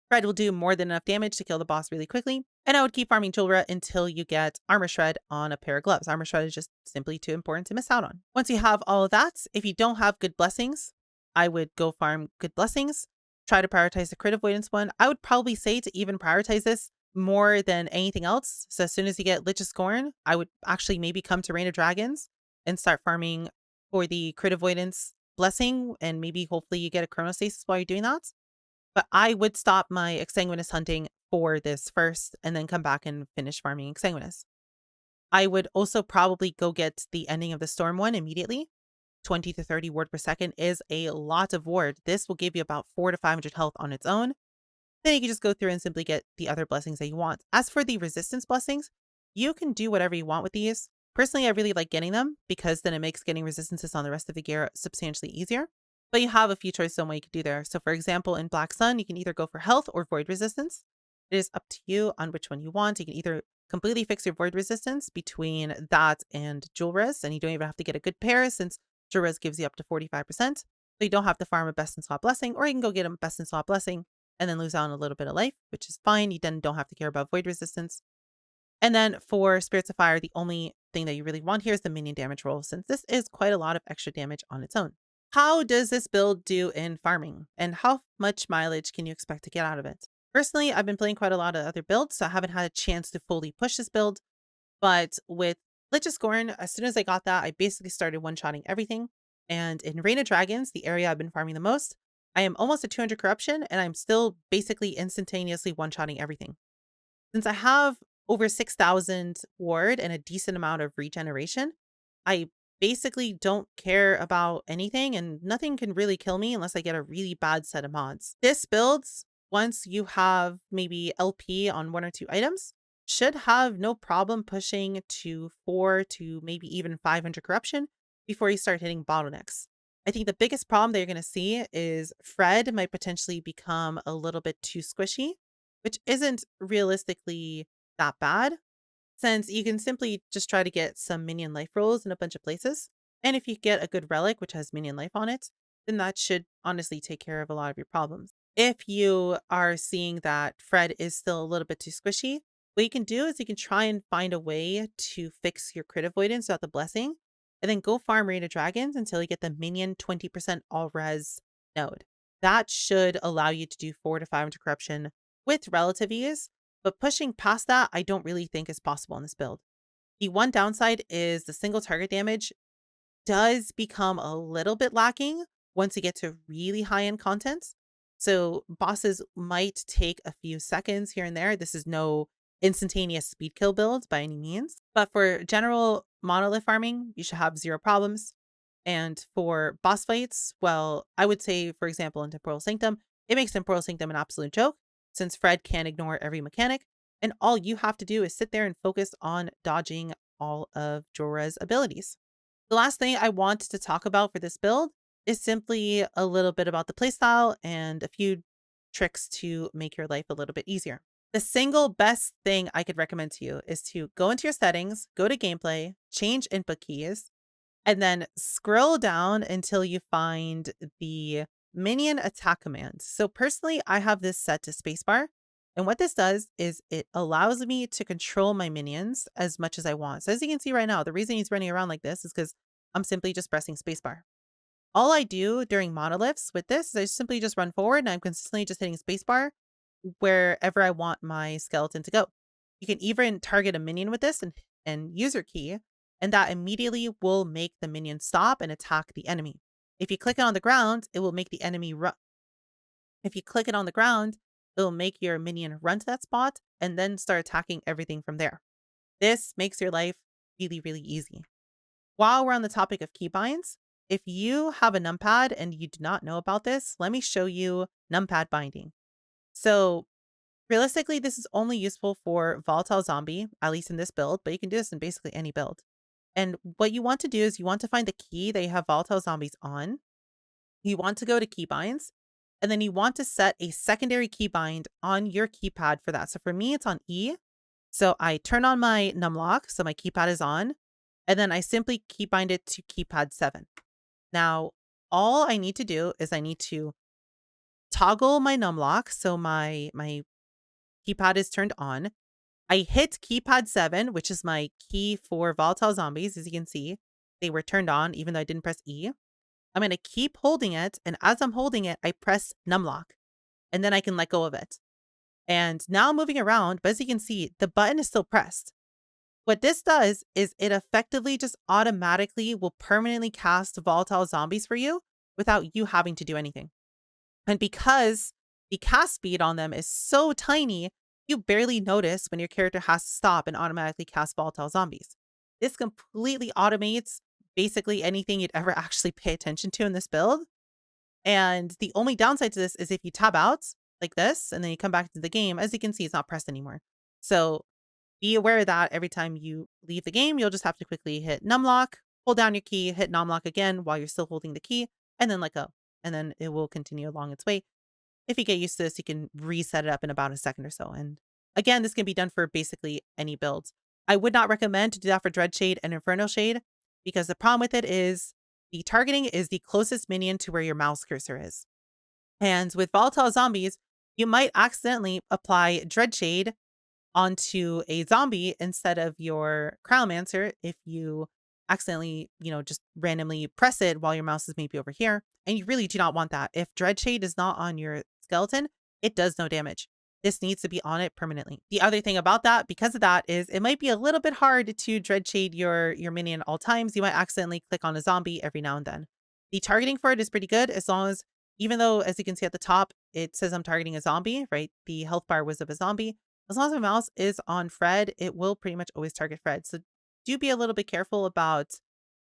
Shred will do more than enough damage to kill the boss really quickly, and I would keep farming Jolra until you get Armor Shred on a pair of gloves. Armor Shred is just simply too important to miss out on. Once you have all of that, if you don't have good blessings, I would go farm good blessings. Try to prioritize the Crit Avoidance one. I would probably say to even prioritize this more than anything else. So as soon as you get Lich of Scorn, I would actually maybe come to Reign of Dragons and start farming for the Crit Avoidance blessing, and maybe hopefully you get a Chronostasis while you're doing that. But I would stop my Exsanguinous hunting for this first and then come back and finish farming Exsanguinous. I would also probably go get the ending of the Storm one immediately. 20 to 30 ward per second is a lot of ward. This will give you about 400 to 500 health on its own. Then you can just go through and simply get the other blessings that you want. As for the resistance blessings, you can do whatever you want with these. Personally, I really like getting them because then it makes getting resistances on the rest of the gear substantially easier. But you have a few choices on what you can do there. So for example, in Black Sun, you can either go for health or void resistance. It is up to you on which one you want. You can either completely fix your void resistance between that and Jewel Res, and you don't even have to get a good pair since Jewel Res gives you up to 45%. So you don't have to farm a Best in Slot Blessing, or you can go get a Best in Slot Blessing and then lose out on a little bit of life, which is fine. You then don't have to care about void resistance. And then for Spirits of Fire, the only thing that you really want here is the minion damage roll, since this is quite a lot of extra damage on its own. How does this build do in farming, and how much mileage can you expect to get out of it? Personally, I've been playing quite a lot of other builds, so I haven't had a chance to fully push this build. But with Lich of Scorn, as soon as I got that, I basically started one-shotting everything. And in Reign of Dragons, the area I've been farming the most, I am almost at 200 corruption, and I'm still basically instantaneously one-shotting everything. Since I have over 6,000 ward and a decent amount of regeneration, I basically don't care about anything, and nothing can really kill me unless I get a really bad set of mods. This builds, once you have maybe LP on 1 or 2 items, should have no problem pushing to 4 to maybe even 500 corruption before you start hitting bottlenecks. I think the biggest problem that you're going to see is Fred might potentially become a little bit too squishy, which isn't realistically that bad, since you can simply just try to get some minion life rolls in a bunch of places. And if you get a good relic, which has minion life on it, then that should honestly take care of a lot of your problems. If you are seeing that Fred is still a little bit too squishy, what you can do is you can try and find a way to fix your crit avoidance without the blessing, and then go farm Reign of Dragons until you get the minion 20% all res node. That should allow you to do 4 to 500 corruption with relative ease, but pushing past that, I don't really think is possible in this build. The one downside is the single target damage does become a little bit lacking once you get to really high-end contents. So bosses might take a few seconds here and there. This is no instantaneous speed kill build by any means. But for general monolith farming, you should have 0 problems. And for boss fights, well, I would say, for example, in Temporal Sanctum, it makes Temporal Sanctum an absolute joke, since Fred can ignore every mechanic, and all you have to do is sit there and focus on dodging all of Jorah's abilities. The last thing I want to talk about for this build is simply a little bit about the playstyle and a few tricks to make your life a little bit easier. The single best thing I could recommend to you is to go into your settings, go to gameplay, change input keys, and then scroll down until you find the minion attack command. So personally, I have this set to spacebar. And what this does is it allows me to control my minions as much as I want. So as you can see right now, the reason he's running around like this is because I'm simply just pressing spacebar. All I do during monoliths with this is I simply just run forward and I'm consistently just hitting spacebar wherever I want my skeleton to go. You can even target a minion with this and user key, and that immediately will make the minion stop and attack the enemy. If you click it on the ground, it will make the enemy run. If you click it on the ground, it will make your minion run to that spot and then start attacking everything from there. This makes your life really, really easy. While we're on the topic of keybinds, if you have a numpad and you do not know about this, let me show you numpad binding. So realistically, this is only useful for volatile zombie, at least in this build, but you can do this in basically any build. And what you want to do is you want to find the key that you have volatile zombies on. You want to go to keybinds, and then you want to set a secondary keybind on your keypad for that. So for me, it's on E. So I turn on my numlock, so my keypad is on, and then I simply keybind it to keypad 7. Now, all I need to do is I need to toggle my numlock, so my keypad is turned on. I hit keypad 7, which is my key for volatile zombies. As you can see, they were turned on even though I didn't press E. I'm going to keep holding it, and as I'm holding it, I press numlock, and then I can let go of it. And now I'm moving around, but as you can see, the button is still pressed. What this does is it effectively just automatically will permanently cast volatile zombies for you without you having to do anything. And because the cast speed on them is so tiny, you barely notice when your character has to stop and automatically cast volatile zombies. This completely automates basically anything you'd ever actually pay attention to in this build. And the only downside to this is if you tab out like this and then you come back to the game, as you can see, it's not pressed anymore. So be aware that every time you leave the game, you'll just have to quickly hit numlock, hold down your key, hit numlock again while you're still holding the key, and then let go. And then it will continue along its way. If you get used to this, you can reset it up in about a second or so, and Again, this can be done for basically any build. I would not recommend to do that for Dread Shade and Inferno Shade because the problem with it is the targeting is the closest minion to where your mouse cursor is. And with volatile zombies, you might accidentally apply Dread Shade onto a zombie instead of your Cryomancer if you accidentally, just randomly press it while your mouse is maybe over here. And you really do not want that. If Dread Shade is not on your skeleton, it does no damage. This needs to be on it permanently. The other thing about that, because of that, is it might be a little bit hard to Dread Shade your minion at all times. You might accidentally click on a zombie every now and then. The targeting for it is pretty good as long as, even though, as you can see at the top, it says I'm targeting a zombie, right? The health bar was of a zombie. As long as my mouse is on Fred, it will pretty much always target Fred. So do be a little bit careful about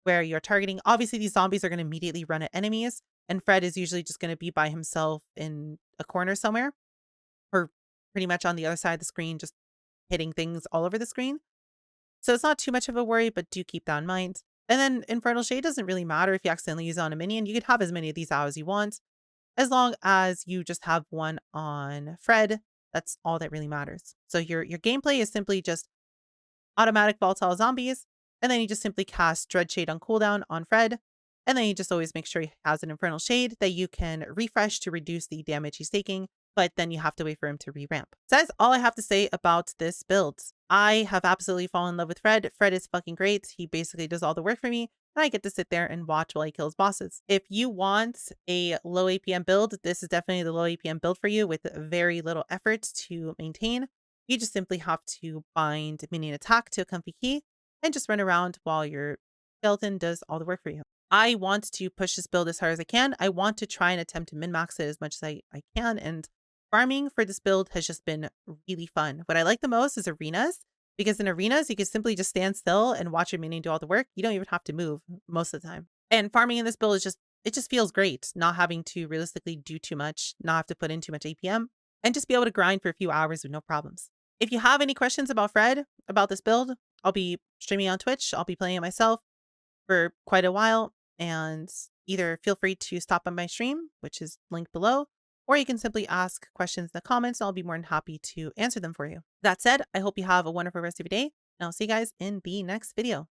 where you're targeting. Obviously, these zombies are going to immediately run at enemies, and Fred is usually just going to be by himself in a corner somewhere, or pretty much on the other side of the screen, just hitting things all over the screen. So it's not too much of a worry, but do keep that in mind. And then Infernal Shade doesn't really matter if you accidentally use it on a minion. You could have as many of these out as you want, as long as you just have one on Fred. That's all that really matters. So your gameplay is simply just automatic volatile zombies, and then you just simply cast Dread Shade on cooldown on Fred, and then you just always make sure he has an Infernal Shade that you can refresh to reduce the damage he's taking, but then you have to wait for him to re-ramp. So that's all I have to say about this build. I have absolutely fallen in love with Fred. Fred is fucking great. He basically does all the work for me, and I get to sit there and watch while he kills bosses. If you want a low APM build, this is definitely the low APM build for you with very little effort to maintain. You just simply have to bind minion attack to a comfy key and just run around while your skeleton does all the work for you. I want to push this build as hard as I can. I want to try and attempt to min-max it as much as I can, and farming for this build has just been really fun. What I like the most is arenas, because in arenas, you can simply just stand still and watch your minion do all the work. You don't even have to move most of the time. And farming in this build is it just feels great, not having to realistically do too much, not have to put in too much APM, and just be able to grind for a few hours with no problems. If you have any questions about Fred, about this build, I'll be streaming on Twitch. I'll be playing it myself for quite a while, and either feel free to stop on my stream, which is linked below, or you can simply ask questions in the comments, and I'll be more than happy to answer them for you. That said, I hope you have a wonderful rest of your day, and I'll see you guys in the next video.